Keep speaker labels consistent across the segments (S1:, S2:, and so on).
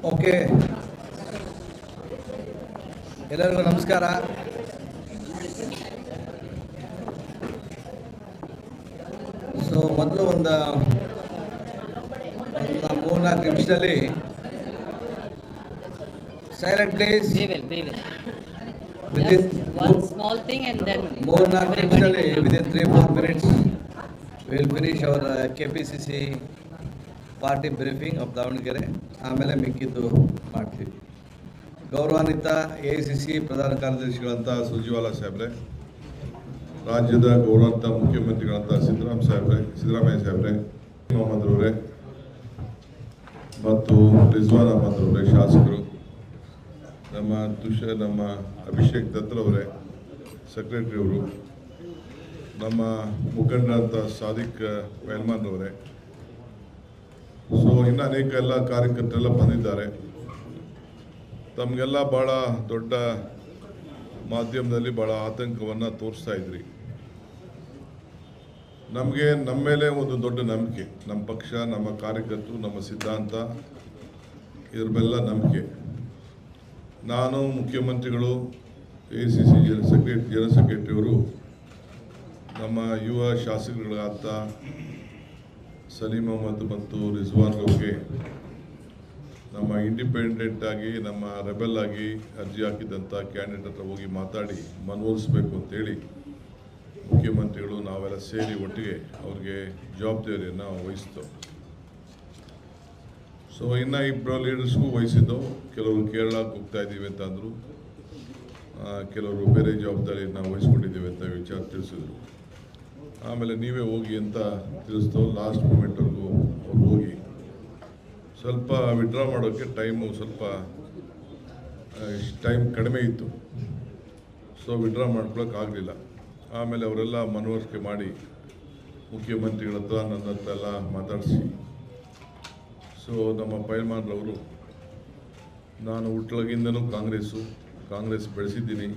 S1: Okay, ಎಲ್ಲರಿಗೂ ನಮಸ್ಕಾರ. So ಮೊದಲು ಒಂದು 3-4 ನಿಮಿಷದಲ್ಲಿ silent please.
S2: One small thing and then
S1: 3-4 ನಿಮಿಷದಲ್ಲಿ within 3-4 minutes we will finish our KPCC party briefing of Davanagere. ಆಮೇಲೆ ಮಿಕ್ಕಿದ್ದು ಮಾಡ್ತೀವಿ. ಗೌರವಾನ್ವಿತ AICC ಪ್ರಧಾನ ಕಾರ್ಯದರ್ಶಿಗಳಂತ ಸುರ್ಜೇವಾಲಾ ಸಾಹೇಬ್ರೆ, ರಾಜ್ಯದ ಗೌರವಾನ್ವಿತ ಮುಖ್ಯಮಂತ್ರಿಗಳಂತ ಸಿದ್ದರಾಮಯ್ಯ ಸಾಹೇಬ್ರೆ, ಮೊಹಮ್ಮದ್ ಅವರೇ ಮತ್ತು ರಿಜ್ವಾನ್ ಅಹಮದ್ ಅವರೇ, ಶಾಸಕರು, ನಮ್ಮ ಅಭಿಷೇಕ್ ದತ್ತರವರೇ, ಸೆಕ್ರೆಟರಿ ಅವರು, ನಮ್ಮ ಮುಖಂಡರಂತ ಸಾದಿಕ್ ಪೈಲ್ಮಾನ್ ಅವರೇ, ಸೊ ಇನ್ನು ಅನೇಕ ಎಲ್ಲ ಕಾರ್ಯಕರ್ತರೆಲ್ಲ ಬಂದಿದ್ದಾರೆ. ತಮಗೆಲ್ಲ ಭಾಳ ದೊಡ್ಡ ಮಾಧ್ಯಮದಲ್ಲಿ ಭಾಳ ಆತಂಕವನ್ನು ತೋರಿಸ್ತಾ ಇದ್ರಿ. ನಮಗೆ ನಮ್ಮ ಮೇಲೆ ಒಂದು ದೊಡ್ಡ ನಂಬಿಕೆ, ನಮ್ಮ ಪಕ್ಷ, ನಮ್ಮ ಕಾರ್ಯಕರ್ತರು, ನಮ್ಮ ಸಿದ್ಧಾಂತ, ಇದ್ರ ಮೇಲೆಲ್ಲ ನಂಬಿಕೆ. ನಾನು, ಮುಖ್ಯಮಂತ್ರಿಗಳು, AICC ಜನರಲ್ ಸೆಕ್ರೆಟರಿಯವರು, ನಮ್ಮ ಯುವ ಶಾಸಕರುಗಳಾದ ಸಲೀಂ ಅಹಮದ್ ಮತ್ತು ರಿಜ್ವಾನ್ ಅವ್ರಿಗೆ ನಮ್ಮ ಇಂಡಿಪೆಂಡೆಂಟ್ ಆಗಿ, ನಮ್ಮ ರೆಬೆಲ್ ಆಗಿ ಅರ್ಜಿ ಹಾಕಿದಂಥ ಕ್ಯಾಂಡಿಡೇಟ್ ಹತ್ರ ಹೋಗಿ ಮಾತಾಡಿ ಮನವೊಲಿಸಬೇಕು ಅಂತೇಳಿ ಮುಖ್ಯಮಂತ್ರಿಗಳು ನಾವೆಲ್ಲ ಸೇರಿ ಒಟ್ಟಿಗೆ ಅವ್ರಿಗೆ ಜವಾಬ್ದಾರಿಯನ್ನು ವಹಿಸಿತು. ಸೊ ಇನ್ನು ಇಬ್ಬರು ಲೀಡರ್ಸ್ಗೂ ವಹಿಸಿದ್ದು. ಕೆಲವರು ಕೇರಳಕ್ಕೆ ಹೋಗ್ತಾ ಇದ್ದೀವಿ ಅಂತ ಅಂದರು, ಕೆಲವರು ಬೇರೆ ಜವಾಬ್ದಾರಿಯನ್ನು ವಹಿಸ್ಕೊಂಡಿದ್ದೀವಿ ಅಂತ ವಿಚಾರ ತಿಳಿಸಿದ್ರು. ಆಮೇಲೆ ನೀವೇ ಹೋಗಿ ಅಂತ ತಿಳಿಸ್ತು. ಲಾಸ್ಟ್ ಮೂಮೆಂಟ್ವರೆಗೂ ಅವ್ರು ಹೋಗಿ ಸ್ವಲ್ಪ ವಿಡ್ರಾ ಮಾಡೋಕ್ಕೆ ಸ್ವಲ್ಪ ಟೈಮ್ ಕಡಿಮೆ ಇತ್ತು. ಸೊ ವಿಡ್ರಾ ಮಾಡ್ಕೊಳಕ್ಕಾಗಲಿಲ್ಲ. ಆಮೇಲೆ ಅವರೆಲ್ಲ ಮನವರಿಕೆ ಮಾಡಿ ಮುಖ್ಯಮಂತ್ರಿಗಳ ಹತ್ರ, ನನ್ನ ಹತ್ರ ಎಲ್ಲ ಮಾತಾಡಿಸಿ, ಸೊ ನಮ್ಮ ಪೈಲ್ಮಾನ್ರವರು, ನಾನು ಹುಟ್ಟಲಾಗಿಂದನೂ ಕಾಂಗ್ರೆಸ್ ಬೆಳೆಸಿದ್ದೀನಿ.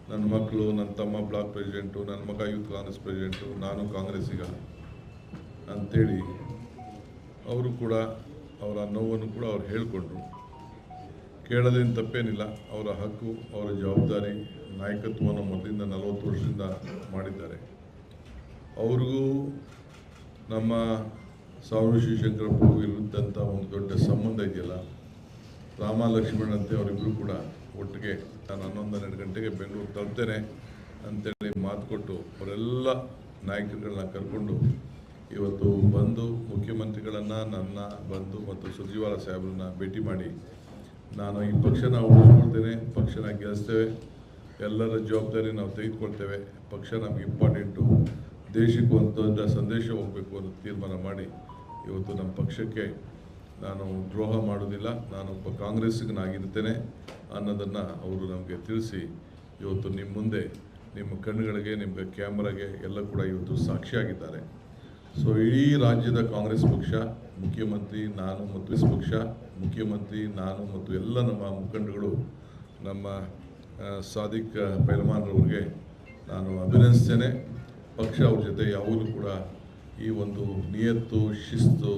S1: ನನ್ನ ಮಕ್ಕಳು, ನನ್ನ ತಮ್ಮ ಬ್ಲಾಕ್ ಪ್ರೆಸಿಡೆಂಟು, ನನ್ನ ಮಗ ಯೂತ್ ಕಾಂಗ್ರೆಸ್ ಪ್ರೆಸಿಡೆಂಟು, ನಾನು ಕಾಂಗ್ರೆಸ್ಸಿಗ ಅಂಥೇಳಿ ಅವರು ಕೂಡ ಅವರ ನೋವನ್ನು ಕೂಡ ಅವ್ರು ಹೇಳಿಕೊಂಡ್ರು. ಕೇಳೋದೇನು ತಪ್ಪೇನಿಲ್ಲ, ಅವರ ಹಕ್ಕು, ಅವರ ಜವಾಬ್ದಾರಿ. ನಾಯಕತ್ವವನ್ನು ಮೊದಲಿಂದ 40 ವರ್ಷದಿಂದ ಮಾಡಿದ್ದಾರೆ. ಅವ್ರಿಗೂ ನಮ್ಮ ಸಾವಿರ ಶಿವಶಂಕರಪ್ಪು ಇರುತ್ತಂಥ ಒಂದು ದೊಡ್ಡ ಸಂಬಂಧ ಇದೆಯಲ್ಲ, ರಾಮ ಲಕ್ಷ್ಮಣಂತೆ ಅವರಿಬ್ಬರು ಕೂಡ ಒಟ್ಟಿಗೆ ನಾನು 11-12 ಗಂಟೆಗೆ ಬೆಂಗಳೂರು ತಲುಪ್ತೇನೆ ಅಂತೇಳಿ ಮಾತು ಕೊಟ್ಟು ಅವರೆಲ್ಲ ನಾಯಕರುಗಳನ್ನ ಕರ್ಕೊಂಡು ಇವತ್ತು ಬಂದು ಮುಖ್ಯಮಂತ್ರಿಗಳನ್ನು, ನನ್ನ ಬಂದು ಮತ್ತು ಸುರ್ಜೇವಾಲಾ ಸಾಹೇಬ್ರನ್ನ ಭೇಟಿ ಮಾಡಿ, ನಾನು ಈ ಪಕ್ಷನ ಉಳಿಸ್ಕೊಳ್ತೇನೆ, ಪಕ್ಷನ ಗೆಲ್ಲಿಸ್ತೇವೆ, ಎಲ್ಲರ ಜವಾಬ್ದಾರಿ ನಾವು ತೆಗೆದುಕೊಳ್ತೇವೆ, ಪಕ್ಷ ನಮಗೆ ಇಂಪಾರ್ಟೆಂಟು, ದೇಶಕ್ಕೆ ಒಂದು ದೊಡ್ಡ ಸಂದೇಶ ಹೋಗಬೇಕು ಅಂತ ತೀರ್ಮಾನ ಮಾಡಿ ಇವತ್ತು ನಮ್ಮ ಪಕ್ಷಕ್ಕೆ ನಾನು ದ್ರೋಹ ಮಾಡೋದಿಲ್ಲ, ನಾನೊಬ್ಬ ಕಾಂಗ್ರೆಸ್ಸಿಗನಾಗಿರ್ತೇನೆ ಅನ್ನೋದನ್ನು ಅವರು ನಮಗೆ ತಿಳಿಸಿ ಇವತ್ತು ನಿಮ್ಮ ಮುಂದೆ, ನಿಮ್ಮ ಕಣ್ಣುಗಳಿಗೆ, ನಿಮ್ಮ ಕ್ಯಾಮ್ರಾಗೆ ಎಲ್ಲ ಕೂಡ ಇವತ್ತು ಸಾಕ್ಷಿಯಾಗಿದ್ದಾರೆ. ಸೊ ಇಡೀ ರಾಜ್ಯದ ಕಾಂಗ್ರೆಸ್ ಪಕ್ಷ, ಮುಖ್ಯಮಂತ್ರಿ ನಾನು ಮತ್ತು ಎಲ್ಲ ನಮ್ಮ ಮುಖಂಡಗಳು, ನಮ್ಮ ಸಾದಿಕ್ ಪೈಲ್ಮಾನ್ರವ್ರಿಗೆ ನಾನು ಅಭಿನಂದಿಸ್ತೇನೆ. ಪಕ್ಷ ಅವ್ರ ಜೊತೆ ಯಾವಾಗಲೂ ಕೂಡ ಈ ಒಂದು ನಿಯತ್ತು, ಶಿಸ್ತು,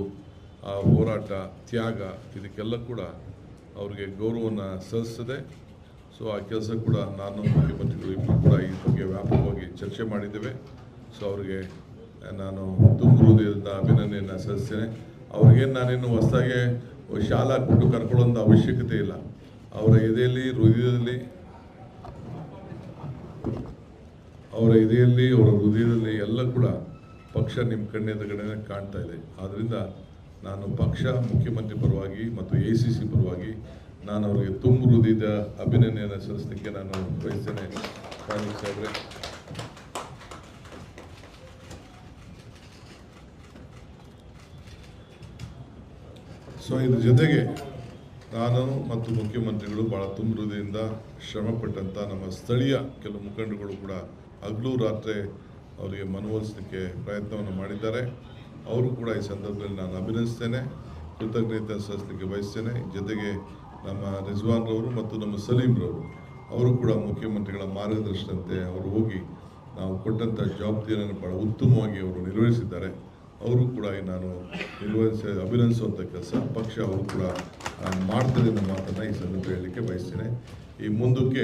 S1: ಆ ಹೋರಾಟ, ತ್ಯಾಗ, ಇದಕ್ಕೆಲ್ಲ ಕೂಡ ಅವ್ರಿಗೆ ಗೌರವವನ್ನು ಸಲ್ಲಿಸ್ತದೆ. ಸೊ ಆ ಕೆಲಸ ಕೂಡ ನಾನು, ಮುಖ್ಯಮಂತ್ರಿಗಳು ಇಬ್ಬರು ಕೂಡ ಈ ಬಗ್ಗೆ ವ್ಯಾಪಕವಾಗಿ ಚರ್ಚೆ ಮಾಡಿದ್ದೇವೆ. ಸೊ ಅವ್ರಿಗೆ ನಾನು ತುಂಬ ಹೃದಯದಿಂದ ಅಭಿನಂದನೆಯನ್ನು ಸಲ್ಲಿಸ್ತೇನೆ. ಅವ್ರಿಗೇನು ನಾನೇನು ಹೊಸದಾಗಿ ಶಾಲಾ ಕೊಟ್ಟು ಕರ್ಕೊಳ್ಳೋಂಥ ಅವಶ್ಯಕತೆ ಇಲ್ಲ. ಅವರ ಎದೆಯಲ್ಲಿ, ಅವರ ಹೃದಯದಲ್ಲಿ ಎಲ್ಲ ಕೂಡ ಪಕ್ಷ ನಿಮ್ಮ ಕಣ್ಣೆದುರುಗಡೆ ಕಾಣ್ತಾ ಇದೆ. ಆದ್ದರಿಂದ ನಾನು ಪಕ್ಷ, ಮುಖ್ಯಮಂತ್ರಿ ಪರವಾಗಿ ಮತ್ತು AICC ಪರವಾಗಿ ನಾನು ಅವರಿಗೆ ತುಂಬ ಹೃದಯದ ಅಭಿನಂದನೆಯನ್ನು ಸಲ್ಲಿಸಲಿಕ್ಕೆ ನಾನು ಬಯಸ್ತೇನೆ. ಸಾಹೇಬ್ರೆ, ಸೊ ಇದ್ರ ಜೊತೆಗೆ ನಾನು ಮತ್ತು ಮುಖ್ಯಮಂತ್ರಿಗಳು ಭಾಳ ತುಂಬ ಹೃದಯದಿಂದ ಶ್ರಮಪಟ್ಟಂಥ ನಮ್ಮ ಸ್ಥಳೀಯ ಕೆಲವು ಮುಖಂಡರುಗಳು ಕೂಡ ಹಗಲು ರಾತ್ರಿ ಅವರಿಗೆ ಮನವೊಲಿಸಲಿಕ್ಕೆ ಪ್ರಯತ್ನವನ್ನು ಮಾಡಿದ್ದಾರೆ. ಅವರು ಕೂಡ ಈ ಸಂದರ್ಭದಲ್ಲಿ ನಾನು ಅಭಿನಂದಿಸ್ತೇನೆ, ಕೃತಜ್ಞತೆ ಸಲ್ಲಿಸಲಿಕ್ಕೆ ಬಯಸ್ತೇನೆ. ಜೊತೆಗೆ ನಮ್ಮ ರಿಜ್ವಾನ್ರವರು ಮತ್ತು ನಮ್ಮ ಸಲೀಮ್ರವರು, ಅವರು ಕೂಡ ಮುಖ್ಯಮಂತ್ರಿಗಳ ಮಾರ್ಗದರ್ಶನಂತೆ ಅವರು ಹೋಗಿ ನಾವು ಕೊಟ್ಟಂಥ ಜವಾಬ್ದಾರಿಯನ್ನು ಭಾಳ ಉತ್ತಮವಾಗಿ ಅವರು ನಿರ್ವಹಿಸಿದ್ದಾರೆ. ಅವರು ಕೂಡ ನಾನು ಅಭಿನಂದಿಸುವಂಥ ಕೆಲಸ ಪಕ್ಷ ಅವರು ಕೂಡ ಮಾಡ್ತದೆ ಅನ್ನೋ ಮಾತನ್ನು ಈ ಸಂದರ್ಭ ಹೇಳಲಿಕ್ಕೆ ಬಯಸ್ತೇನೆ. ಈ ಮುಂದಕ್ಕೆ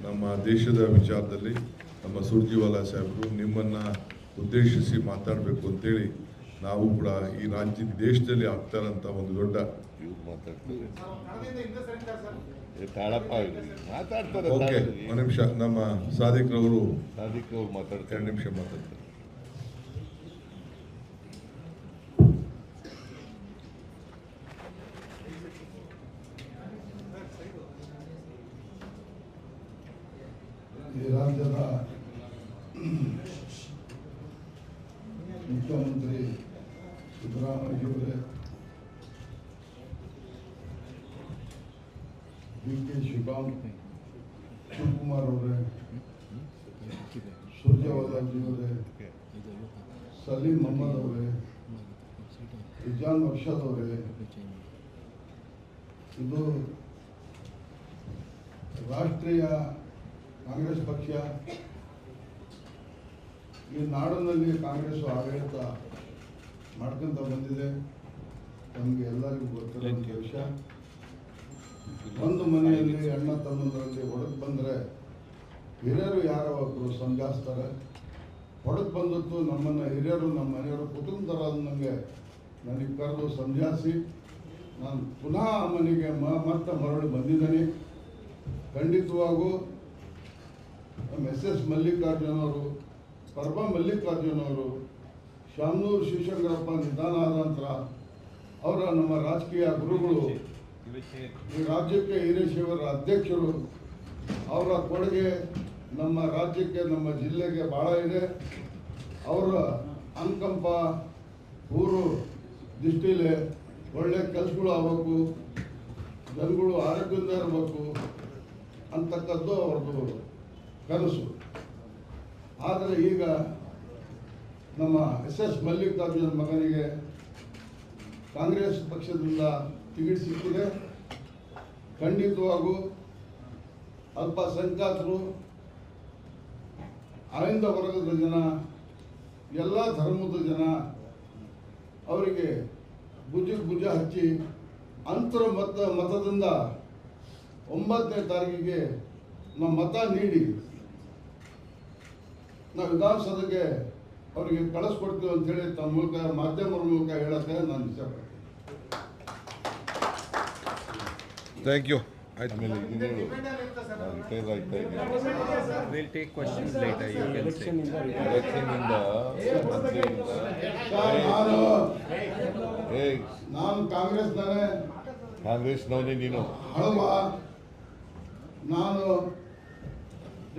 S1: ನಮ್ಮ ದೇಶದ ವಿಚಾರದಲ್ಲಿ ನಮ್ಮ ಸುರ್ಜಿವಾಲಾ ಸಾಹೇಬರು ನಿಮ್ಮನ್ನು ಉದ್ದೇಶಿಸಿ ಮಾತಾಡಬೇಕು ಅಂತೇಳಿ ನಾವು ಕೂಡ ಈ ದೇಶದಲ್ಲಿ ಆಗ್ತಾರಂಥ ಒಂದು ದೊಡ್ಡ
S3: ಮಾತಾಡ್ತಾರೆ.
S1: ಓಕೆ, ಒಂದು ನಿಮಿಷ ನಮ್ಮ ಸಾದಿಕ್ರವರು
S3: ಮಾತಾಡ್ತಾರೆ,
S1: 2 ನಿಮಿಷ ಮಾತಾಡ್ತಾರೆ.
S4: ಈ ರಾಜ್ಯದ ಮುಖ್ಯಮಂತ್ರಿ ಸಿದ್ದರಾಮಯ್ಯವರೇ, ಡಿ.ಕೆ. ಶಿವಕುಮಾರ್ ಅವರೇ, ಸುರ್ಜೇವಾಲಾಜಿಯವರೇ, ಸಲೀಂ ಅಹಮದ್ ಅವರೇ, ಇಜಾನ್ ಅರ್ಷದ್ ಅವರೇ, ಇದು ರಾಷ್ಟ್ರೀಯ ಕಾಂಗ್ರೆಸ್ ಪಕ್ಷ ಈ ನಾಡಿನಲ್ಲಿ ಕಾಂಗ್ರೆಸ್ ಆಡಳಿತ ಮಾಡ್ಕೊಂತ ಬಂದಿದೆ. ನಮಗೆ ಎಲ್ಲರಿಗೂ ಗೊತ್ತಿರೋಂಥ ವಿಷಯ. ಒಂದು ಮನೆಯಲ್ಲಿ ಅಣ್ಣ ತಮ್ಮಂದರಲ್ಲಿ ಹೊಡೆದು ಬಂದರೆ ಹಿರಿಯರು ಯಾರೋ ಒಬ್ಬರು ಸಂಜಾಯಿಸ್ತಾರೆ. ಹೊಡೆದು ಬಂದದ್ದು ನಮ್ಮನ್ನು ಹಿರಿಯರು ನಮ್ಮ ಮನೆಯವರು ಕುಟುಂಬದವರಾದ ನನಗೆ ಕರೆದು ಸಂಜಾಯಿಸಿ ನಾನು ಪುನಃ ಆ ಮನೆಗೆ ಮತ್ತೆ ಮರಳಿ ಬಂದಿದ್ದೀನಿ. ಖಂಡಿತವಾಗೂ ನಮ್ಮ ಎಸ್ ಮಲ್ಲಿಕಾರ್ಜುನ್ ಅವರು, ಪರ್ಬಾ ಮಲ್ಲಿಕಾರ್ಜುನ್ ಅವರು, ಶಾಮನೂರು ಶಿವಶಂಕರಪ್ಪ ನಿಧನ ಆದ ನಂತರ ಅವರ ನಮ್ಮ ರಾಜಕೀಯ ಗುರುಗಳು, ಈ ರಾಜ್ಯಕ್ಕೆ ಹಿರೇಶಿವರ ಅಧ್ಯಕ್ಷರು, ಅವರ ಕೊಡುಗೆ ನಮ್ಮ ರಾಜ್ಯಕ್ಕೆ ನಮ್ಮ ಜಿಲ್ಲೆಗೆ ಭಾಳ ಇದೆ. ಅವರ ಅನುಕಂಪ ಊರು ದೃಷ್ಟಿಲೆ ಒಳ್ಳೆ ಕೆಲಸಗಳು ಆಗಬೇಕು, ಜನಗಳು ಆರೋಗ್ಯದಿಂದ ಇರಬೇಕು ಅಂತಕ್ಕದ್ದು ಅವ್ರದ್ದು ಕನಸು. ಆದರೆ ಈಗ ನಮ್ಮ ಎಸ್ ಮಲ್ಲಿಕಾರ್ಜುನ ಮಗನಿಗೆ ಕಾಂಗ್ರೆಸ್ ಪಕ್ಷದಿಂದ ಟಿಕೆಟ್ ಸಿಕ್ಕಿದೆ. ಖಂಡಿತವಾಗೂ ಅಲ್ಪಸಂಖ್ಯಾತರು, ಅಹಿಂದ ವರ್ಗದ ಜನ, ಎಲ್ಲ ಧರ್ಮದ ಜನ ಅವರಿಗೆ ಭುಜ ಹಚ್ಚಿ ಅಂತರ ಮತದಿಂದ 9ನೇ ತಾರೀಕಿಗೆ ನಾವು ಮತ ನೀಡಿ ನಾವು ವಿಧಾನಸಭೆಗೆ ಅವರಿಗೆ ಕಳಿಸ್ಕೊಡ್ತೀವಿ ಅಂತೇಳಿ ತಮ್ಮ ಮೂಲಕ ಮಾಧ್ಯಮರ ಮೂಲಕ ಹೇಳಕ್ಕೆ ನಾನು ಇಷ್ಟಪಡ್ತೀನಿ.
S1: Thank you.
S3: ಆಮೇಲೆ ರಿಟೈರ್ ಆಗ್ತಾ ಇದ್ದೀನಿ.
S5: We'll take questions later. You can say.
S3: ಎಲೆಕ್ಷನ್ನಿಂದ
S4: ನಾನು ಕಾಂಗ್ರೆಸ್ನವೇ,
S3: ಕಾಂಗ್ರೆಸ್ನವನೇ ನೀನು.
S4: ಹಳವ. ನಾನು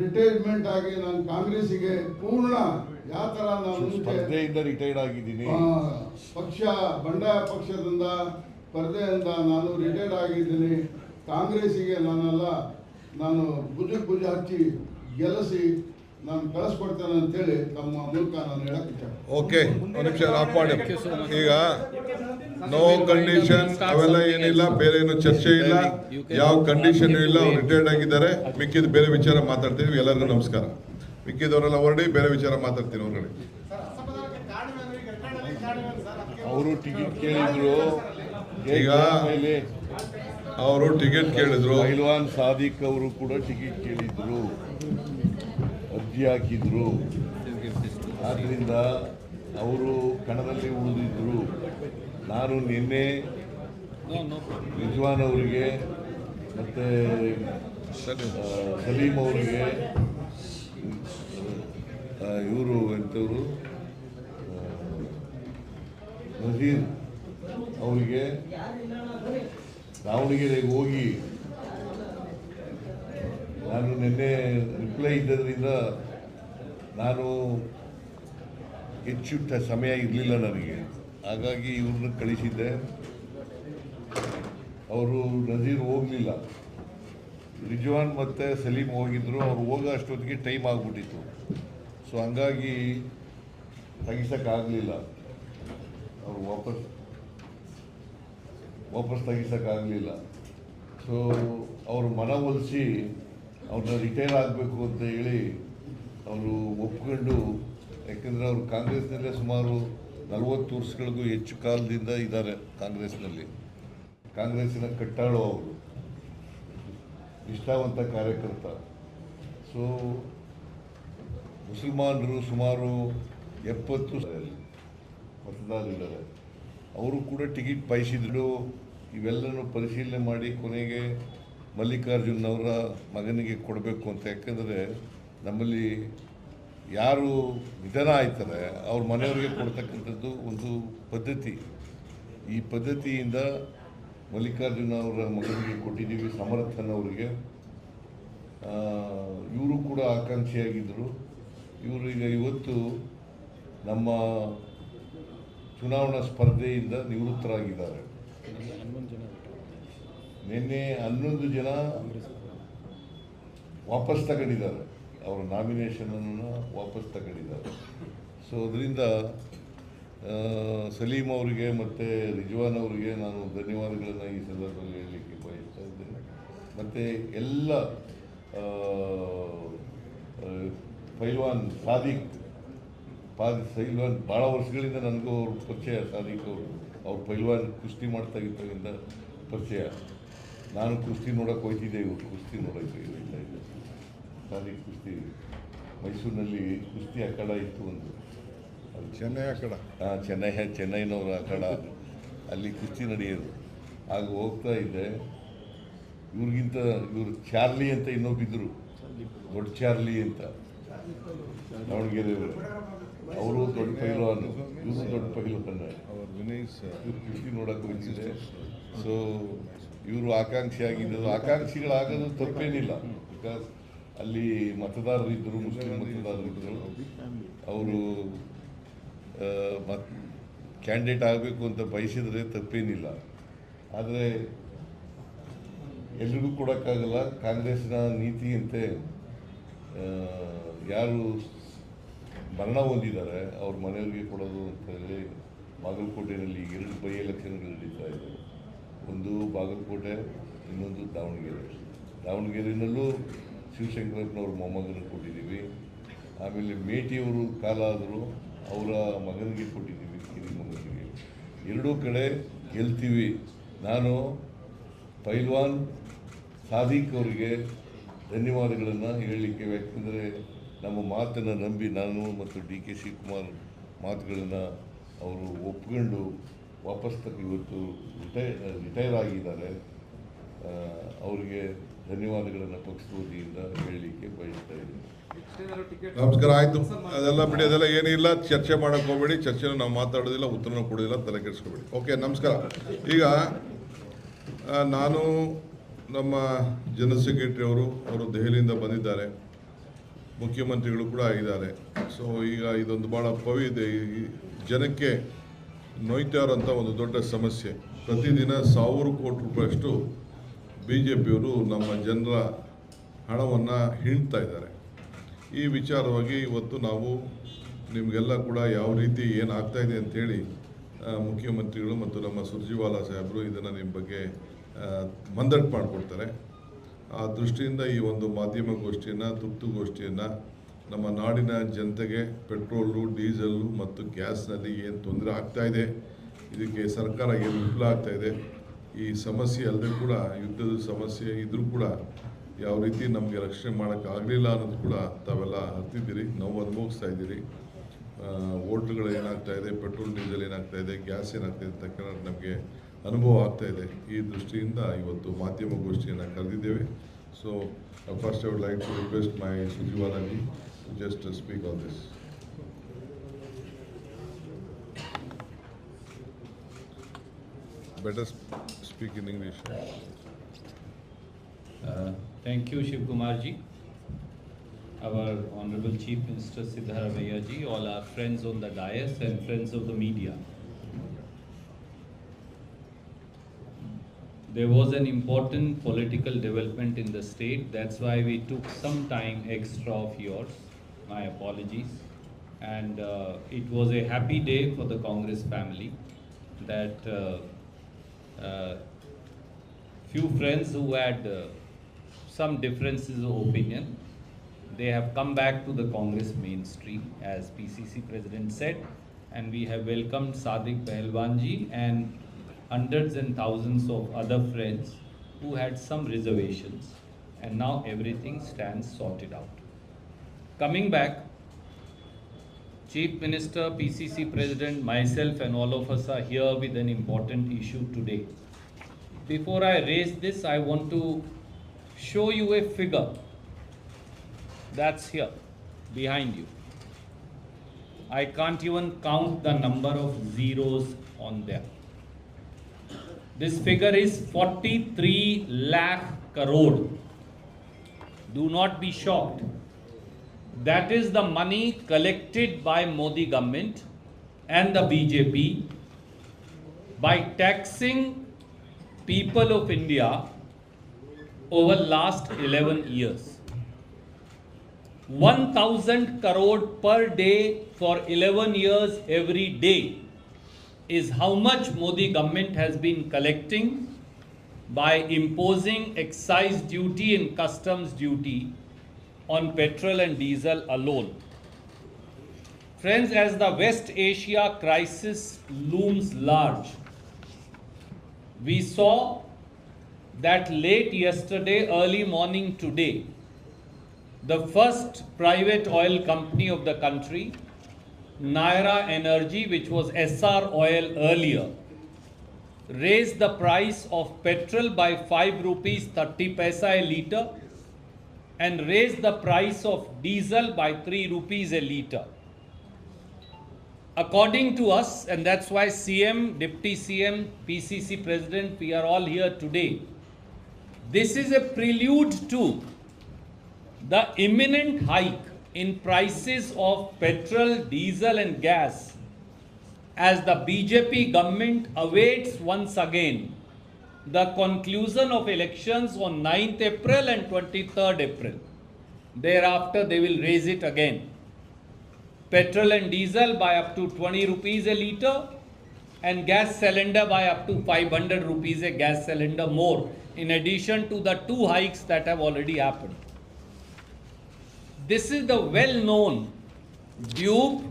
S4: ರಿಟೈರ್ಮೆಂಟ್ ಆಗಿ ನಾನು ಕಾಂಗ್ರೆಸ್ಸಿಗೆ ಪೂರ್ಣ ಯಾವ ಥರ ನಾನು
S3: ಸ್ಪರ್ಧೆಯಿಂದ ರಿಟೈರ್ಡ್ ಆಗಿದ್ದೀನಿ.
S4: ಪಕ್ಷ ಬಂಡಾಯ ಪಕ್ಷದಿಂದ ಸ್ಪರ್ಧೆಯಿಂದ ನಾನು ರಿಟೈರ್ಡ್ ಆಗಿದ್ದೀನಿ. ಕಾಂಗ್ರೆಸ್ಸಿಗೆ ನಾನು ಭುಜ ಹಚ್ಚಿ ಗೆಲ್ಲಿಸಿ ನಾನು ಕಳಿಸ್ಕೊಡ್ತೇನೆ ಅಂತೇಳಿ ತಮ್ಮ ಮೂಲಕ ನಾನು ಹೇಳಕ್ಕೆ ಇಷ್ಟ.
S1: ಓಕೆ, ಒಂದು ನಿಮಿಷ ಆಫ್ ಮಾಡಿ. ಈಗ ನೋ ಕಂಡೀಷನ್ ಅವೆಲ್ಲ ಏನಿಲ್ಲ, ಬೇರೆ ಏನು ಚರ್ಚೆ ಇಲ್ಲ, ಯಾವ ಕಂಡೀಷನ್ ಇಲ್ಲ. ಅವ್ರು ರಿಟೈರ್ಡ್ ಆಗಿದ್ದಾರೆ. ಮಿಕ್ಕಿದ ಬೇರೆ ವಿಚಾರ ಮಾತಾಡ್ತೀವಿ. ಎಲ್ಲರಿಗೂ ನಮಸ್ಕಾರ. ಮಿಕ್ಕಿದವರೆಲ್ಲ ಹೊರಡಿ, ಬೇರೆ ವಿಚಾರ ಮಾತಾಡ್ತೀನಿ ಹೊರಗಡೆ.
S3: ಅವರು ಟಿಕೆಟ್ ಕೇಳಿದ್ರು.
S1: ಈಗ ಅವರು ಟಿಕೆಟ್ ಕೇಳಿದ್ರು.
S3: ಪೈಲ್ವಾನ್ ಸಾದಿಕ್ ಅವರು ಕೂಡ ಟಿಕೆಟ್ ಕೇಳಿದ್ರು, ಅರ್ಜಿ ಹಾಕಿದ್ರು. ಆದ್ದರಿಂದ ಅವರು ಕಣದಲ್ಲಿ ಉಳಿದಿದ್ರು. ನಾನು ನಿನ್ನೆ ರಿಜ್ವಾನ್ ಅವರಿಗೆ ಮತ್ತು ಸಲೀಂ ಅವರಿಗೆ, ಇವರು ಎಂಥವರು ನಜೀರ್ ಅವರಿಗೆ ದಾವಣಗೆರೆಗೆ ಹೋಗಿ ನಾನು ನಿನ್ನೆ ರಿಪ್ಲೈ ಇದ್ದದ್ರಿಂದ ನಾನು ಹೆಚ್ಚು ಸಮಯ ಇರಲಿಲ್ಲ ನನಗೆ. ಹಾಗಾಗಿ ಇವ್ರನ್ನ ಕಳಿಸಿದ್ದೆ. ಅವರು ನಜೀರ್ ಹೋಗಲಿಲ್ಲ, ರಿಜ್ವಾನ್ ಮತ್ತು ಸಲೀಂ ಹೋಗಿದ್ದರು. ಅವ್ರು ಹೋಗೋ ಅಷ್ಟೊತ್ತಿಗೆ ಟೈಮ್ ಆಗಿಬಿಟ್ಟಿತ್ತು. ಸೊ ಹಂಗಾಗಿ ತೆಗಿಸೋಕ್ಕಾಗಲಿಲ್ಲ. ಅವರು ವಾಪಸ್ ತೆಗಿಸೋಕ್ಕಾಗಲಿಲ್ಲ. ಸೊ ಅವರು ಮನವೊಲಿಸಿ ಅವ್ರನ್ನ ರಿಟೈರ್ ಆಗಬೇಕು ಅಂತ ಹೇಳಿ ಅವರು ಒಪ್ಕೊಂಡು, ಯಾಕೆಂದರೆ ಅವರು ಕಾಂಗ್ರೆಸ್ನಲ್ಲೇ ಸುಮಾರು 40 ವರ್ಷಗಳಿಗೂ ಹೆಚ್ಚು ಕಾಲದಿಂದ ಇದ್ದಾರೆ ಕಾಂಗ್ರೆಸ್ನಲ್ಲಿ. ಕಾಂಗ್ರೆಸ್ಸಿನ ಕಟ್ಟಾಳು ಅವರು, ನಿಷ್ಠಾವಂತ ಕಾರ್ಯಕರ್ತ. ಸೊ ಮುಸಲ್ಮಾನರು ಸುಮಾರು 70 ಮತದಾರರಿದ್ದಾರೆ. ಅವರು ಕೂಡ ಟಿಕೆಟ್ ಬಯಸಿದ್ರು. ಇವೆಲ್ಲನೂ ಪರಿಶೀಲನೆ ಮಾಡಿ ಕೊನೆಗೆ ಮಲ್ಲಿಕಾರ್ಜುನ್ ಅವರ ಮಗನಿಗೆ ಕೊಡಬೇಕು ಅಂತ. ಯಾಕೆಂದರೆ ನಮ್ಮಲ್ಲಿ ಯಾರು ನಿಧನ ಆಯ್ತಾರೆ ಅವ್ರ ಮನೆಯವರಿಗೆ ಕೊಡ್ತಕ್ಕಂಥದ್ದು ಒಂದು ಪದ್ಧತಿ. ಈ ಪದ್ಧತಿಯಿಂದ ಮಲ್ಲಿಕಾರ್ಜುನ ಅವರ ಮಗನಿಗೆ ಕೊಟ್ಟಿದ್ದೀವಿ, ಸಮರ್ಥನ್ ಅವರಿಗೆ. ಇವರು ಕೂಡ ಆಕಾಂಕ್ಷಿಯಾಗಿದ್ದರು. ಇವರು ಈಗ ಇವತ್ತು ನಮ್ಮ ಚುನಾವಣಾ ಸ್ಪರ್ಧೆಯಿಂದ ನಿವೃತ್ತರಾಗಿದ್ದಾರೆ. ನಿನ್ನೆ 11 ಜನ ವಾಪಸ್ ತಗೊಂಡಿದ್ದಾರೆ, ಅವರ ನಾಮಿನೇಷನನ್ನು ವಾಪಸ್ ತಗೊಂಡಿದ್ದಾರೆ. ಸೊ ಅದರಿಂದ ಸಲೀಂ ಅವರಿಗೆ ಮತ್ತು ರಿಜ್ವಾನ್ ಅವರಿಗೆ ನಾನು ಧನ್ಯವಾದಗಳನ್ನು ಈ ಸಂದರ್ಭದಲ್ಲಿ ಹೇಳಲಿಕ್ಕೆ ಬಯಸ್ತಾ ಇದ್ದೇನೆ. ಮತ್ತು ಎಲ್ಲ ಪೈಲ್ವಾನ್ ಸಾದಿಕ್ ಭಾಳ ವರ್ಷಗಳಿಂದ ನನಗೂ ಅವ್ರ ಪರಿಚಯ. ಸಾದಿಕ್ ಅವ್ರು ಪೈಲ್ವಾನ್ ಕುಸ್ತಿ ಮಾಡ್ತಾ ಇದ್ದಾಗಿಂದ ಪರಿಚಯ. ನಾನು ಕುಸ್ತಿ ನೋಡೋಕೆ ಹೋಗ್ತಿದ್ದೆ, ಇವರು ಕುಸ್ತಿ ನೋಡೋಕ್ಕೆ ಹೋಗ್ತಾ ಇದ್ದೆ. ಸಾದಿಕ್ ಕುಸ್ತಿ ಮೈಸೂರಿನಲ್ಲಿ ಕುಸ್ತಿ ಅಖಾಡ ಇತ್ತು ಒಂದು, ಅದು
S1: ಚೆನ್ನೈ ಅಖಾಡ.
S3: ಚೆನ್ನೈನವರ ಅಖಾಡ, ಅಲ್ಲಿ ಕುಸ್ತಿ ನಡೆಯೋದು. ಆಗ ಹೋಗ್ತಾ ಇದ್ದೆ. ಇವರು ಚಾರ್ಲಿ ಅಂತ ಇನ್ನೊಬ್ಬಿದ್ರು, ದೊಡ್ಡ ಚಾರ್ಲಿ ಅಂತ, ದಾವಣಗೆರೆಯವರು. ಅವರು ದೊಡ್ಡ ಪೈಲ್ವಾನ್, ಇವರು ದೊಡ್ಡ ಪೈಲ್ವಾನ್. ಇವ್ರು ಕುಸ್ತಿ ನೋಡೋಕೆ ಹೋಗ್ತಿದ್ದೆ. ಸೊ ಇವರು ಆಕಾಂಕ್ಷಿಯಾಗಿದ್ದರು. ಆಕಾಂಕ್ಷಿಗಳಾಗೋದು ತಪ್ಪೇನಿಲ್ಲ. ಬಿಕಾಸ್ ಅಲ್ಲಿ ಮತದಾರರಿದ್ದರು, ಮುಸ್ಲಿಂ ಮತದಾರರಿದ್ದರು. ಅವರು ಕ್ಯಾಂಡಿಡೇಟ್ ಆಗಬೇಕು ಅಂತ ಬಯಸಿದರೆ ತಪ್ಪೇನಿಲ್ಲ. ಆದರೆ ಎಲ್ರಿಗೂ ಕೊಡೋಕ್ಕಾಗಲ್ಲ. ಕಾಂಗ್ರೆಸ್ನ ನೀತಿಯಂತೆ ಯಾರು ಮರಣ ಹೊಂದಿದ್ದಾರೆ ಅವ್ರ ಮನೆಯವರಿಗೆ ಕೊಡೋದು ಅಂತ ಹೇಳಿ ಬಾಗಲಕೋಟೆಯಲ್ಲಿ 2 ಬೈ ಎಲೆಕ್ಷನ್ಗಳು ನಡೀತಾ ಇದೆ. ಒಂದು ಬಾಗಲಕೋಟೆ, ಇನ್ನೊಂದು ದಾವಣಗೆರೆ. ದಾವಣಗೆರೆಯಲ್ಲೂ ಶಿವಶಂಕರಪ್ಪನವ್ರ ಮೊಮ್ಮಗನಿಗೆ ಕೊಟ್ಟಿದ್ದೀವಿ. ಆಮೇಲೆ ಮೇಟಿಯವರು ಕಾಲ ಆದರೂ ಅವರ ಮಗನಿಗೆ ಕೊಟ್ಟಿದ್ದೀವಿ, ಕಿರಿ ಮಗನಿಗೆ. 2 ಕಡೆ ಗೆಲ್ತೀವಿ. ನಾನು ಪೈಲ್ವಾನ್ ಸಾದಿಕ್ ಅವರಿಗೆ ಧನ್ಯವಾದಗಳನ್ನು ಹೇಳಲಿಕ್ಕೆ, ಯಾಕೆಂದರೆ ನಮ್ಮ ಮಾತನ್ನು ನಂಬಿ ನಾನು ಮತ್ತು DK ಶಿವಕುಮಾರ್ ಮಾತುಗಳನ್ನು ಅವರು ಒಪ್ಕೊಂಡು ವಾಪಸ್ ಇವತ್ತು ರಿಟೈರ್ ಆಗಿದ್ದಾರೆ. ಅವರಿಗೆ ಧನ್ಯವಾದಗಳನ್ನು ಪಕ್ಷದ ವತಿಯಿಂದ ಹೇಳಲಿಕ್ಕೆ ಬಯಸ್ತಾ ಇದ್ದೀನಿ.
S1: ನಮಸ್ಕಾರ. ಆಯಿತು, ಅದೆಲ್ಲ ಬಿಡಿ, ಅದೆಲ್ಲ ಏನಿಲ್ಲ. ಚರ್ಚೆ ಮಾಡೋಕ್ಕೆ ಹೋಗಬೇಡಿ. ಚರ್ಚೆನ ನಾವು ಮಾತಾಡೋದಿಲ್ಲ, ಉತ್ತರನೂ ಕೊಡೋದಿಲ್ಲ, ತಲೆ ಕೆಡಿಸ್ಕೋಬೇಡಿ. ಓಕೆ, ನಮಸ್ಕಾರ. ಈಗ ನಾನು ನಮ್ಮ ಜನರಲ್ ಸೆಕ್ರೆಟರಿ ಅವರು ದೆಹಲಿಯಿಂದ ಬಂದಿದ್ದಾರೆ, ಮುಖ್ಯಮಂತ್ರಿಗಳು ಕೂಡ ಆಗಿದ್ದಾರೆ. ಸೊ ಈಗ ಇದೊಂದು ಭಾಳ ಪವಿದೆ. ಈ ಜನಕ್ಕೆ ನೋಯ್ತಾ ಇರೋಂಥ ಒಂದು ದೊಡ್ಡ ಸಮಸ್ಯೆ. ಪ್ರತಿದಿನ 1000 ಕೋಟಿ ರೂಪಾಯಿಯಷ್ಟು BJPಯವರು ನಮ್ಮ ಜನರ ಹಣವನ್ನು ಹಿಂಡ್ತಾ ಇದ್ದಾರೆ. ಈ ವಿಚಾರವಾಗಿ ಇವತ್ತು ನಾವು ನಿಮಗೆಲ್ಲ ಕೂಡ ಯಾವ ರೀತಿ ಏನಾಗ್ತಾ ಇದೆ ಅಂಥೇಳಿ ಮುಖ್ಯಮಂತ್ರಿಗಳು ಮತ್ತು ನಮ್ಮ ಸುರ್ಜಿವಾಲಾ ಸಾಹೇಬರು ಇದನ್ನು ನಿಮ್ಮ ಬಗ್ಗೆ ಮಂದಟ್ಟು ಮಾಡಿಕೊಡ್ತಾರೆ. ಆ ದೃಷ್ಟಿಯಿಂದ ಈ ಒಂದು ಮಾಧ್ಯಮ ಗೋಷ್ಠಿಯನ್ನು, ತುರ್ತುಗೋಷ್ಠಿಯನ್ನು ನಮ್ಮ ನಾಡಿನ ಜನತೆಗೆ ಪೆಟ್ರೋಲು, ಡೀಸೆಲ್ಲು ಮತ್ತು ಗ್ಯಾಸ್ನಲ್ಲಿ ಏನು ತೊಂದರೆ ಆಗ್ತಾಯಿದೆ, ಇದಕ್ಕೆ ಸರ್ಕಾರ ಏನು ವಿಫಲ ಆಗ್ತಾಯಿದೆ, ಈ ಸಮಸ್ಯೆ ಅಲ್ಲದೆ ಕೂಡ ಯುದ್ಧದ ಸಮಸ್ಯೆ ಇದ್ದರೂ ಕೂಡ ಯಾವ ರೀತಿ ನಮಗೆ ರಕ್ಷಣೆ ಮಾಡೋಕ್ಕಾಗಲಿಲ್ಲ ಅನ್ನೋದು ಕೂಡ ತಾವೆಲ್ಲ ಅರ್ತಿದ್ದೀರಿ, ನಾವು ಅನುಭವಿಸ್ತಾ ಇದ್ದೀರಿ. ವೋಟ್ಗಳು ಏನಾಗ್ತಾಯಿದೆ, ಪೆಟ್ರೋಲ್ ಡೀಸೆಲ್ ಏನಾಗ್ತಾಯಿದೆ, ಗ್ಯಾಸ್ ಏನಾಗ್ತಾಯಿದೆ ಅಂತ ನಮಗೆ ಅನುಭವ ಆಗ್ತಾಯಿದೆ. ಈ ದೃಷ್ಟಿಯಿಂದ ಇವತ್ತು ಮಾಧ್ಯಮ ಗೋಷ್ಠಿಯನ್ನು ಕರೆದಿದ್ದೇವೆ. So first I would like to request my Surjewala ji just to speak on this. Better speak in English.
S6: Thank you, Shiv Kumar ji, our Honorable Chief Minister Siddharamaiah ji, all our friends on the dais and friends of the media. There was an important political development in the state. That's why we took some time extra of yours. My apologies. And it was a happy day for the Congress family that few friends who had some differences of opinion They have come back to the Congress mainstream, as PCC President said, and we have welcomed Sadiq Pahalwanji and hundreds and thousands of other friends who had some reservations, and now everything stands sorted out. Coming back, Chief Minister, PCC President, myself and all of us are here with an important issue today. Before I raise this, I want to show you a figure that's here, behind you. I can't even count the number of zeros on there. This figure is 43 lakh crore. Do not be shocked. That is the money collected by Modi government and the BJP by taxing people of India over last 11 years. 1,000 crore per day for 11 years every day is how much Modi government has been collecting by imposing excise duty and customs duty on petrol and diesel alone. Friends, as the West Asia crisis looms large, we saw that late yesterday, early morning today, the first private oil company of the country, Naira Energy, which was SR Oil earlier, raised the price of petrol by 5 rupees 30 paisa a litre and raised the price of diesel by 3 rupees a litre. According to us, and that's why CM, Deputy CM, PCC President, we are all here today, this is a prelude to the imminent hike in prices of petrol, diesel and gas as the BJP government awaits once again the conclusion of elections on 9th April and 23rd April. Thereafter they will raise it again. Petrol and diesel by up to 20 rupees a litre and gas cylinder by up to 500 rupees a gas cylinder more, in addition to the 2 hikes that have already happened. This is the well-known dupe,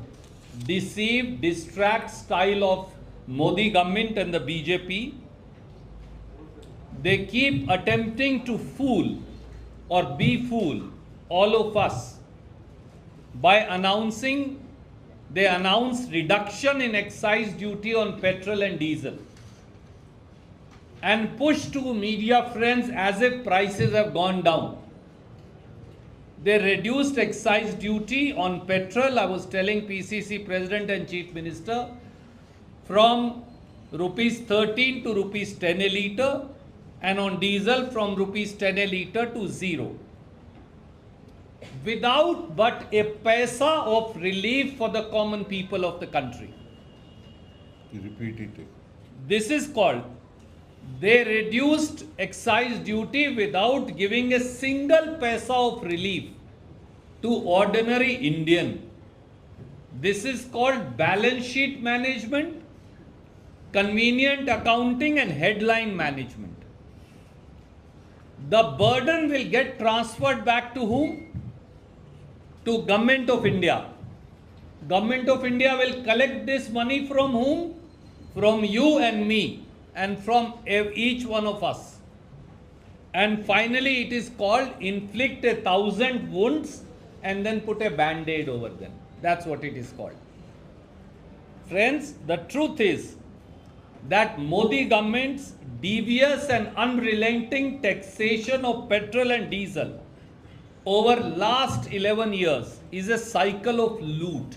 S6: deceive, distract style of Modi government and the BJP. They keep attempting to fool or befool all of us by announcing, they announced reduction in excise duty on petrol and diesel and push to media friends as if prices have gone down. They reduced excise duty on petrol, I was telling PCC President and Chief Minister, from rupees 13 to rupees 10 a litre, and on diesel from rupees 10 a litre to 0. Without but a paisa of relief for the common people of the country.
S3: Repeat it.
S6: This is called, they reduced excise duty without giving a single paisa of relief to ordinary Indian. This is called balance sheet management, convenient accounting and headline management. The burden will get transferred back to whom? To Government of India. Government of India will collect this money from whom? From you and me and from each one of us. And finally it is called inflict 1,000 wounds and then put a band-aid over them. That's what it is called. Friends, the truth is that Modi government's devious and unrelenting taxation of petrol and diesel over last 11 years is a cycle of loot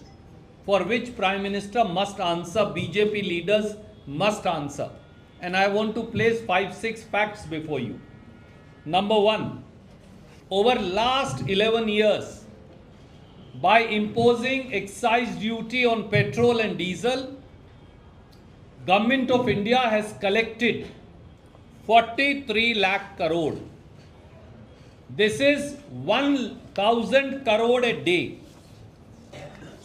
S6: for which Prime Minister must answer, BJP leaders must answer. And I want to place 5-6 facts before you. Number one, over last 11 years, by imposing excise duty on petrol and diesel, Government of India has collected 43 lakh crore. This is 1,000 crore a day.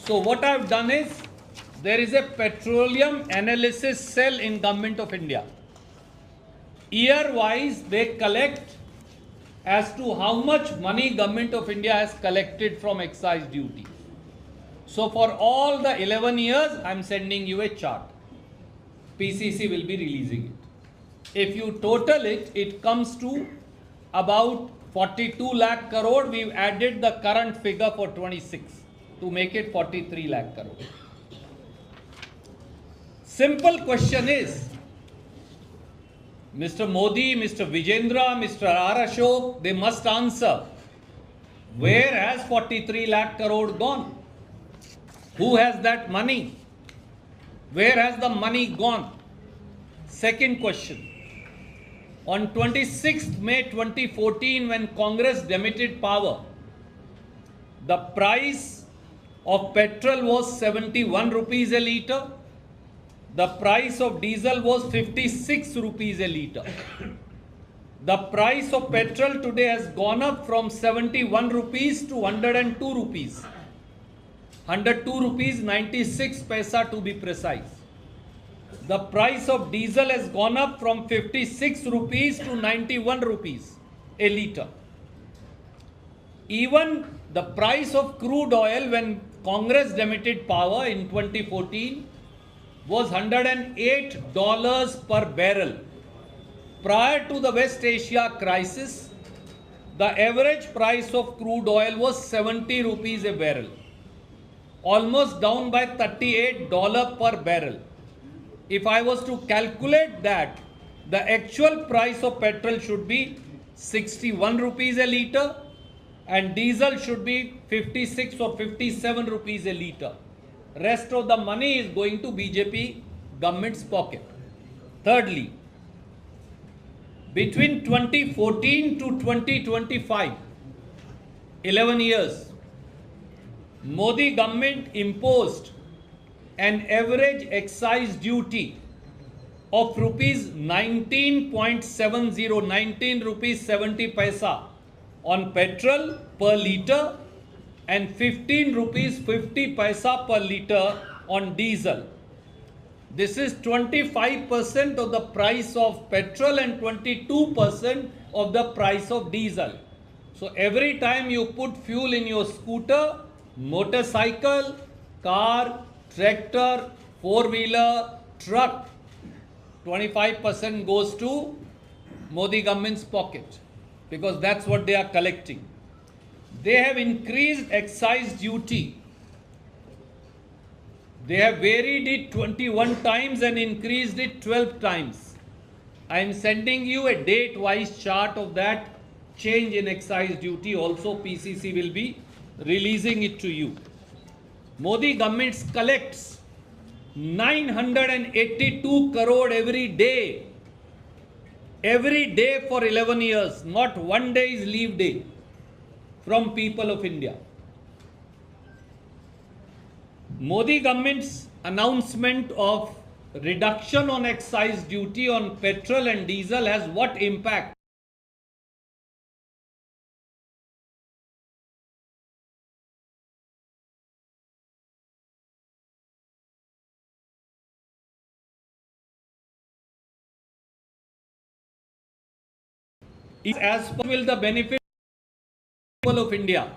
S6: So what I have done is, there is a petroleum analysis cell in Government of India. Year-wise, they collect as to how much money Government of India has collected from excise duty. So for all the 11 years, I am sending you a chart. PCC will be releasing it. If you total it, it comes to about 42 lakh crore. We've added the current figure for 26 to make it 43 lakh crore. Simple question is, Mr. Modi, Mr. Vijendra, Mr. R. Ashok, they must answer, where has 43 lakh crore gone? Who has that money? Where has the money gone? Second question. On 26th May 2014, when Congress demitted power, the price of petrol was 71 rupees a litre. The price of diesel was 56 rupees a litre. The price of petrol today has gone up from 71 rupees to 102 rupees. 102 rupees 96 paisa to be precise. The price of diesel has gone up from 56 rupees to 91 rupees a litre. Even the price of crude oil when Congress demitted power in 2014 was $108 per barrel. Prior to the West Asia crisis, the average price of crude oil was 70 rupees a barrel, almost down by $38 per barrel. If I was to calculate that, the actual price of petrol should be 61 rupees a litre and diesel should be 56 or 57 rupees a litre. Rest of the money is going to BJP government's pocket. Thirdly, between 2014 to 2025, 11 years, Modi government imposed an average excise duty of rupees 19.70, 19 rupees 70 paisa on petrol per litre and 15 rupees 50 paisa per litre on diesel. This is 25% of the price of petrol and 22% of the price of diesel. So every time you put fuel in your scooter, motorcycle, car, tractor, four-wheeler, truck, 25% goes to Modi government's pocket because that's what they are collecting. They have increased excise duty. They have varied it 21 times and increased it 12 times. I am sending you a date-wise chart of that change in excise duty. Also, PCC will be releasing it to you. Modi government collects 982 crore every day for 11 years. Not one day is leave day from people of India. Modi government's announcement of reduction on excise duty on petrol and diesel has what impact? As per will the benefit people of India.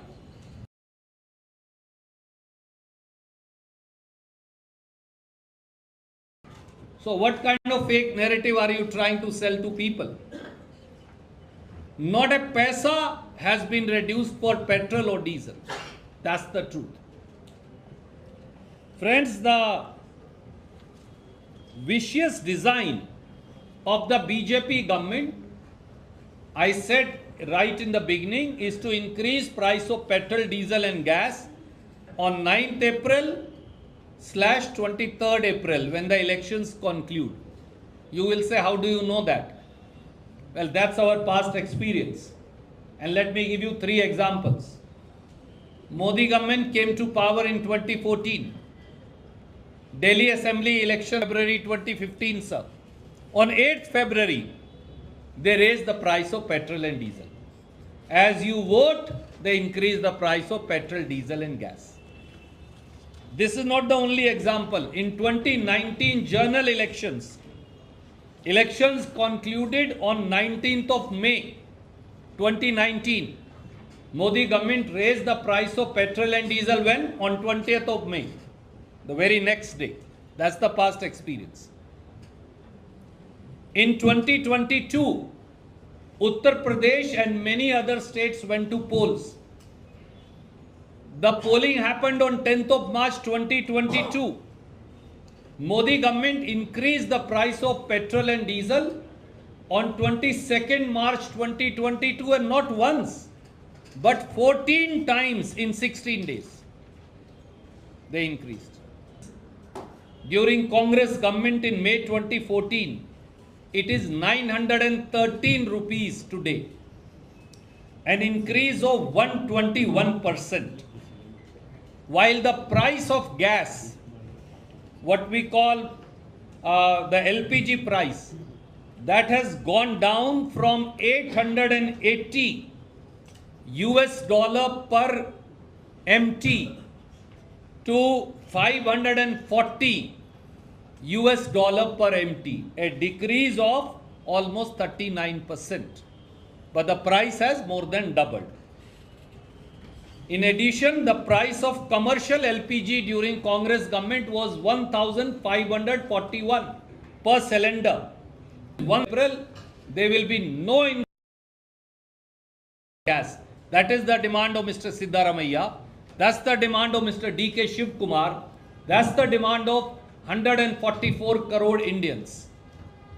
S6: So what kind of fake narrative are you trying to sell to people? Not a paisa has been reduced for petrol or diesel. That's the truth. Friends, the vicious design of the BJP government, I said right in the beginning, is to increase price of petrol, diesel and gas on 9th April / 23rd April when the elections conclude. You will say, how do you know that? Well, that's our past experience. And let me give you 3 examples. Modi government came to power in 2014. Delhi Assembly election February 2015, sir. On 8th February, they raised the price of petrol and diesel. As you vote, they increase the price of petrol, diesel and gas. This is not the only example. In 2019 general elections concluded on 19th of May 2019, Modi government raised the price of petrol and diesel when? On 20th of May, the very next day. That's the past experience. In 2022, Uttar Pradesh and many other states went to polls. The polling happened on 10th of March 2022. Modi government increased the price of petrol and diesel on 22nd March 2022, and not once, but 14 times in 16 days. They increased. During Congress government in May 2014, it is 913 rupees today, an increase of 121%. While the price of gas, what we call the LPG price, that has gone down from 880 US dollar per MT to 540 US dollar per MT, a decrease of almost 39%. But the price has more than doubled. In addition, the price of commercial LPG during Congress government was 1,541 per cylinder. 1 April, there will be no increase in gas. That is the demand of Mr. Siddaramaiah. That's the demand of Mr. D.K. Shiv Kumar. That's the demand of 144 crore Indians.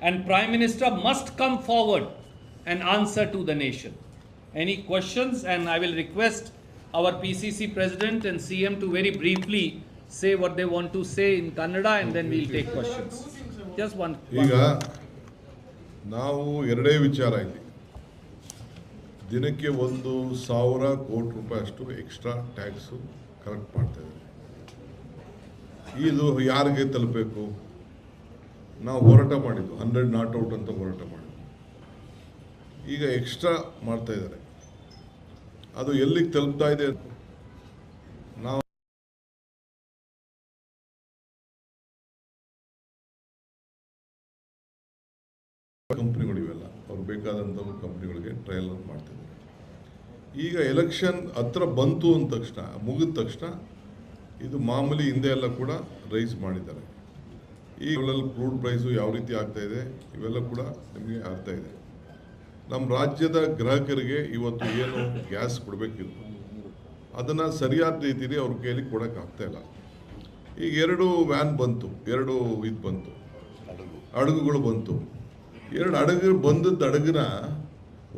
S6: And Prime Minister must come forward and answer to the nation. Any questions? And I will request our PCC President and CM to very briefly say what they want to say in Kannada, and then we'll take questions. Just one.
S1: ಈಗ ನಾವು ಎರಡೇ ವಿಚಾರ ಇಲ್ಲಿ, ದಿನಕ್ಕೆ 1,000 ಕೋಟಿ ರೂಪಾಯಿ ಅಷ್ಟು extra tax collect ಮಾಡ್ತಾ ಇದ್ದೀವಿ. ಇದು ಯಾರಿಗೆ ತಲುಪಬೇಕು? ನಾವು ಹೋರಾಟ ಮಾಡಿದ್ದು 100 ನಾಟ್ ಔಟ್ ಅಂತ ಹೋರಾಟ ಮಾಡಿದ್ದು. ಈಗ ಎಕ್ಸ್ಟ್ರಾ ಮಾಡ್ತಾ ಇದ್ದಾರೆ. ಅದು ಎಲ್ಲಿಗೆ ತಲುಪ್ತಾ ಇದೆ? ನಾವು ಕಂಪ್ನಿಗಳಿವೆಲ್ಲ ಅವ್ರು ಬೇಕಾದಂಥ ಕಂಪ್ನಿಗಳಿಗೆ ಟ್ರಯಲ್ ಮಾಡ್ತಿದ್ದಾರೆ. ಈಗ ಎಲೆಕ್ಷನ್ ಹತ್ರ ಬಂತು ಅಂದ ತಕ್ಷಣ, ಮುಗಿದ ತಕ್ಷಣ ಇದು ಮಾಮೂಲಿ ಹಿಂದೆ ಎಲ್ಲ ಕೂಡ ರೈಸ್ ಮಾಡಿದ್ದಾರೆ. ಈ ಕ್ರೂಡ್ ಪ್ರೈಸು ಯಾವ ರೀತಿ ಆಗ್ತಾ ಇದೆ ಇವೆಲ್ಲ ಕೂಡ ನಿಮಗೆ ಆಗ್ತಾ ಇದೆ. ನಮ್ಮ ರಾಜ್ಯದ ಗ್ರಾಹಕರಿಗೆ ಇವತ್ತು ಏನು ಗ್ಯಾಸ್ ಕೊಡಬೇಕಿತ್ತು ಅದನ್ನು ಸರಿಯಾದ ರೀತಿಯಲ್ಲಿ ಅವ್ರ ಕೈಯಲ್ಲಿ ಕೊಡೋಕ್ಕಾಗ್ತಾ ಇಲ್ಲ. ಈಗ 2 ವ್ಯಾನ್ ಬಂತು, 2 ಇದು ಬಂತು, ಹಡಗುಗಳು ಬಂತು. 2 ಹಡಗು ಬಂದದ್ದು ಹಡಗನ್ನ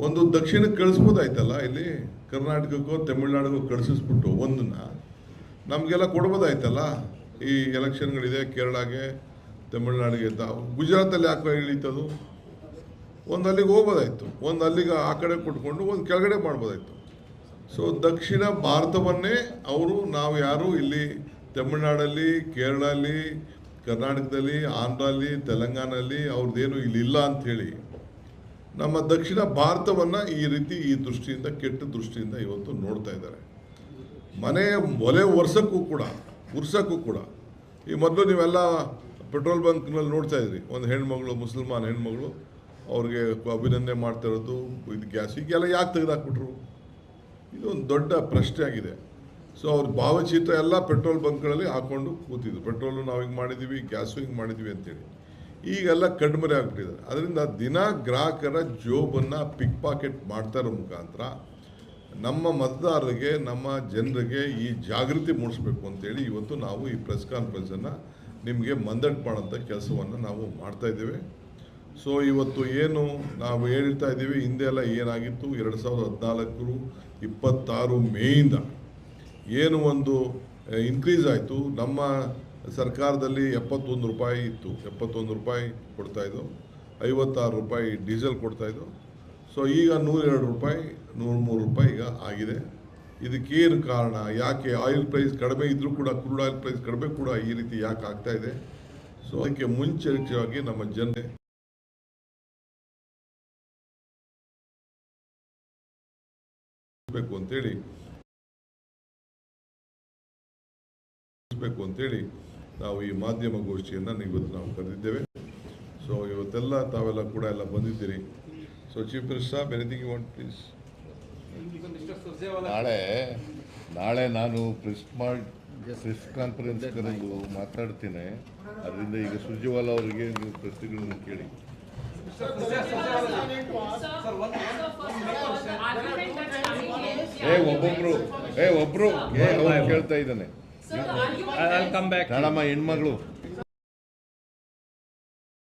S1: ಒಂದು ದಕ್ಷಿಣಕ್ಕೆ ಕಳಿಸ್ಬೋದಾಯ್ತಲ್ಲ, ಇಲ್ಲಿ ಕರ್ನಾಟಕಕ್ಕೋ ತಮಿಳ್ನಾಡಿಗೋ ಕಳಿಸಿಸ್ಬಿಟ್ಟು ಒಂದನ್ನು ನಮಗೆಲ್ಲ ಕೊಡ್ಬೋದಾಯ್ತಲ್ಲ. ಈ ಎಲೆಕ್ಷನ್ಗಳಿದೆ, ಕೇರಳಗೆ ತಮಿಳ್ನಾಡಿಗೆ ಅಂತ. ಗುಜರಾತಲ್ಲಿ ಯಾಕೆ ಇಳೀತದು? ಒಂದು ಅಲ್ಲಿಗೆ ಹೋಗ್ಬೋದಾಯ್ತು, ಒಂದು ಅಲ್ಲಿಗೆ ಆ ಕಡೆ ಕೊಟ್ಕೊಂಡು ಒಂದು ಕೆಳಗಡೆ ಮಾಡ್ಬೋದಾಯ್ತು. ಸೊ ದಕ್ಷಿಣ ಭಾರತವನ್ನೇ ಅವರು, ನಾವು ಯಾರು ಇಲ್ಲಿ ತಮಿಳ್ನಾಡಲ್ಲಿ, ಕೇರಳಲ್ಲಿ, ಕರ್ನಾಟಕದಲ್ಲಿ, ಆಂಧ್ರಲ್ಲಿ, ತೆಲಂಗಾಣಲ್ಲಿ ಅವ್ರದ್ದೇನು ಇಲ್ಲಿಲ್ಲ ಅಂಥೇಳಿ ನಮ್ಮ ದಕ್ಷಿಣ ಭಾರತವನ್ನು ಈ ರೀತಿ ಈ ದೃಷ್ಟಿಯಿಂದ, ಕೆಟ್ಟ ದೃಷ್ಟಿಯಿಂದ ಇವತ್ತು ನೋಡ್ತಾ ಇದ್ದಾರೆ. ಒಲೆ ಒರೆಸೋಕ್ಕೂ ಕೂಡ ಈ ಮೊದಲು ನೀವೆಲ್ಲ ಪೆಟ್ರೋಲ್ ಬಂಕ್ನಲ್ಲಿ ನೋಡ್ತಾ ಇದ್ರಿ, ಒಂದು ಹೆಣ್ಮಗಳು, ಮುಸಲ್ಮಾನ್ ಹೆಣ್ಮಗಳು, ಅವ್ರಿಗೆ ಅಭಿನಂದನೆ ಮಾಡ್ತಾ ಇರೋದು ಇದು ಗ್ಯಾಸ್. ಈಗೆಲ್ಲ ಯಾಕೆ ತೆಗೆದಾಕ್ಬಿಟ್ರು? ಇದು ಒಂದು ದೊಡ್ಡ ಪ್ರಶ್ನೆ ಆಗಿದೆ. ಸೊ ಅವ್ರ ಭಾವಚಿತ್ರ ಎಲ್ಲ ಪೆಟ್ರೋಲ್ ಬಂಕ್ಗಳಲ್ಲಿ ಹಾಕ್ಕೊಂಡು ಕೂತಿದ್ರು. ಪೆಟ್ರೋಲು ನಾವು ಹಿಂಗೆ ಮಾಡಿದ್ದೀವಿ, ಗ್ಯಾಸು ಹಿಂಗೆ ಮಾಡಿದ್ದೀವಿ ಅಂತೇಳಿ ಈಗೆಲ್ಲ ಕಣ್ಮರೆ ಆಗ್ಬಿಟ್ಟಿದ್ದಾರೆ. ಅದರಿಂದ ದಿನ ಗ್ರಾಹಕರ ಜೋಬನ್ನು ಪಿಕ್ ಪಾಕೆಟ್ ಮಾಡ್ತಾ ಇರೋ ಮುಖಾಂತರ ನಮ್ಮ ಮತದಾರರಿಗೆ, ನಮ್ಮ ಜನರಿಗೆ ಈ ಜಾಗೃತಿ ಮೂಡಿಸ್ಬೇಕು ಅಂತೇಳಿ ಇವತ್ತು ನಾವು ಈ ಪ್ರೆಸ್ ಕಾನ್ಫರೆನ್ಸನ್ನು ನಿಮಗೆ ಮಂದಟ್ ಮಾಡೋಂಥ ಕೆಲಸವನ್ನು ನಾವು ಮಾಡ್ತಾಯಿದ್ದೇವೆ. ಸೊ ಇವತ್ತು ಏನು ನಾವು ಹೇಳ್ತಾ ಇದ್ದೀವಿ, ಹಿಂದೆ ಎಲ್ಲ ಏನಾಗಿತ್ತು, 2014 26 ಮೇಯಿಂದ ಏನು ಒಂದು ಇನ್ಕ್ರೀಸ್ ಆಯಿತು. ನಮ್ಮ ಸರ್ಕಾರದಲ್ಲಿ 71 ರೂಪಾಯಿ ಇತ್ತು, 71 ರೂಪಾಯಿ ಕೊಡ್ತಾಯಿದ್ದು, 56 ರೂಪಾಯಿ ಡೀಸೆಲ್ ಕೊಡ್ತಾಯಿದ್ದು. ಸೊ ಈಗ 102 ರೂಪಾಯಿ, 103 ರೂಪಾಯಿ ಈಗ ಆಗಿದೆ. ಇದಕ್ಕೇನು ಕಾರಣ? ಯಾಕೆ ಆಯಿಲ್ ಪ್ರೈಸ್ ಕಡಿಮೆ ಇದ್ದರೂ ಕೂಡ, ಕ್ರೂಡ್ ಆಯಿಲ್ ಪ್ರೈಸ್ ಕಡಿಮೆ ಕೂಡ ಈ ರೀತಿ ಯಾಕೆ ಆಗ್ತಾ ಇದೆ? ಸೊ ಅದಕ್ಕೆ ಮುಂಚೆಯಾಗಿ ನಮ್ಮ ಜನತೆ ಅಂತೇಳಿ ನಾವು ಈ ಮಾಧ್ಯಮ ಗೋಷ್ಠಿಯನ್ನು ಇವತ್ತು ನಾವು ಕರೆದಿದ್ದೇವೆ. ಸೊ ಇವತ್ತೆಲ್ಲ ತಾವೆಲ್ಲ ಕೂಡ ಬಂದಿದ್ದೀರಿ. So chief minister, anything you want please?
S3: ನಾಳೆ ನಾನು ಪ್ರೆಸ್ ಕಾನ್ಫರೆನ್ಸ್ ಕರೆದು ಮಾತಾಡ್ತೀನಿ. ಅದರಿಂದ ಈಗ ಸುರ್ಜೇವಾಲಾ ಅವರಿಗೆ ನೀವು ಪ್ರಶ್ನೆಗಳನ್ನು ಕೇಳಿ. ಒಬ್ರು ಅವ್ರು ಕೇಳ್ತಾ ಇದ್ದಾನೆ.
S6: I'll come back.
S3: ನಾಳಮ್ಮ ಹೆಣ್ಮಗಳು